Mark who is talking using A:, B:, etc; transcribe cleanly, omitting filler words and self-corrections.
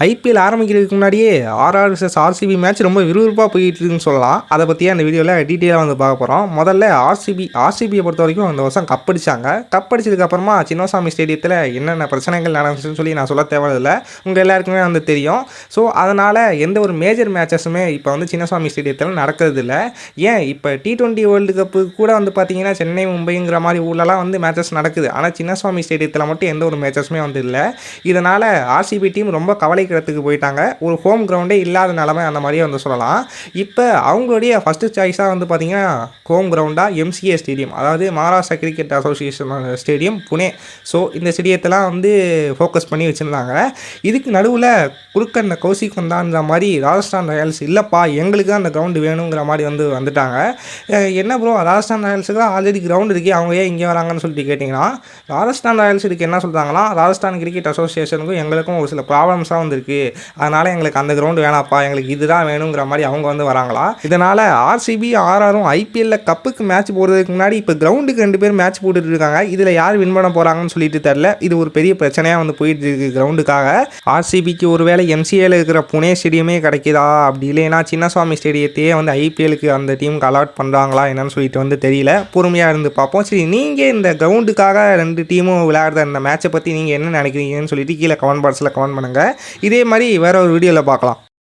A: IPL ஆரம்பிக்கிறதுக்கு முன்னாடியே RR vs RCB match ரொம்ப விறுவிறுப்பாக போயிட்டு இருக்குன்னு சொல்லலாம். அதை பற்றியே அந்த வீடியோவில் டீட்டெயிலாக வந்து பார்க்க போகிறோம். முதல்ல ஆர்சிபியை பொறுத்த வரைக்கும் அந்த வருஷம் கப் அடிச்சாங்க. கப் அடிச்சதுக்கப்புறமா சின்னசாமி ஸ்டேடியத்தில் என்னென்ன பிரச்சனைகள் நடந்துச்சுன்னு சொல்லி நான் சொல்ல தேவையில்லை, உங்கள் எல்லாருக்குமே வந்து தெரியும். ஸோ அதனால் எந்த ஒரு மேஜர் மேட்சஸுமே இப்போ வந்து சின்னசாமி ஸ்டேடியத்தில் நடக்கிறது இல்லை. ஏன் இப்போ T20 வேர்ல்டு கப்பு கூட வந்து பார்த்தீங்கன்னா சென்னை மும்பைங்கிற மாதிரி ஊர்லலாம் வந்து மேட்சஸ் நடக்குது. ஆனால் சின்னசாமி ஸ்டேடியத்தில் மட்டும் எந்த ஒரு மேட்சஸுமே வந்து இல்லை. இதனால் ஆர்சிபி டீம் ரொம்ப கவலைக்கிடத்துக்கு போயிட்டாங்க. ஒரு ஹோம் கிரவுண்டே இல்லாத நிலமை அந்த மாதிரியே வந்து சொல்லலாம். இப்போ அவங்களுடைய ஃபஸ்ட்டு சாய்ஸாக வந்து பார்த்திங்கன்னா ஹோம் கிரவுண்டாக எம்சிஏ ஸ்டேடியம், அதாவது Maharashtra cricket association stadium Pune. So இந்த ஸ்டேடியத்தெல்லாம் வந்து ஃபோக்கஸ் பண்ணி வச்சுருந்தாங்க. இதுக்கு நடுவில் குறுக்க இந்த கௌசிக் வந்தான்ற மாதிரி ராஜஸ்தான் ராயல்ஸ் இல்லைப்பா எங்களுக்கு தான் அந்த கிரவுண்டு வேணுங்கிற மாதிரி வந்துட்டாங்க. என்ன ப்ரோ ராஜஸ்தான் ராயல்ஸுக்கு தான் ஆல்ரெடி கிரவுண்ட் இருக்குது, அவங்க ஏன் இங்கே வராங்கன்னு சொல்லிட்டு கேட்டிங்கன்னா, ராஜஸ்தான் ராயல்ஸ் இதுக்கு என்ன சொல்கிறாங்களா, ராஜஸ்தான் கிரிக்கெட் அசோசியேஷனுக்கும் எங்களுக்கும் ஒரு சில ப்ராப்ளம்ஸாக வந்துருக்கு, அதனால் எங்களுக்கு அந்த கிரவுண்டு வேணாப்பா, எங்களுக்கு இதுதான் வேணுங்கிற மாதிரி அவங்க வந்து வராங்களா. இதனால் ஆர்சிபி ஆர்ஆரும் ஐபிஎல்லில் கப்புக்கு மேட்ச் போடுறதுக்கு முன்னாடி இப்போ கிரவுண்டுக்கு 2 பேர் மேட்ச் போட்டுட்டு இருக்காங்க. இதில் யார் வின் பண்ண போகிறாங்கன்னு சொல்லிட்டு தெரில. இது ஒரு பெரிய பிரச்சனையாக வந்து போயிட்டு இருக்கு கிரவுண்டுக்காக. ஆர்சிபிக்கு ஒருவேளை எம்சிஏல இருக்கிற புனே ஸ்டேடியமே கிடைக்குதா, அப்படி இல்லைன்னா சின்னசுவாமி ஸ்டேடியத்தையே வந்து ஐபிஎலுக்கு அந்த டீமுக்கு அலாட் பண்ணுறாங்களா என்னன்னு சொல்லிட்டு வந்து தெரியல. பொறுமையாக இருந்து பார்ப்போம். சரி, நீங்கள் இந்த கிரவுண்டுக்காக 2 டீமும் விளையாடுற இந்த மேட்சை பற்றி நீங்கள் என்ன நினைக்கிறீங்கன்னு சொல்லிட்டு கீழே கமெண்ட் பாக்ஸில் கமெண்ட் பண்ணுங்கள். இதே மாதிரி வேறு ஒரு வீடியோவில் பார்க்கலாம்.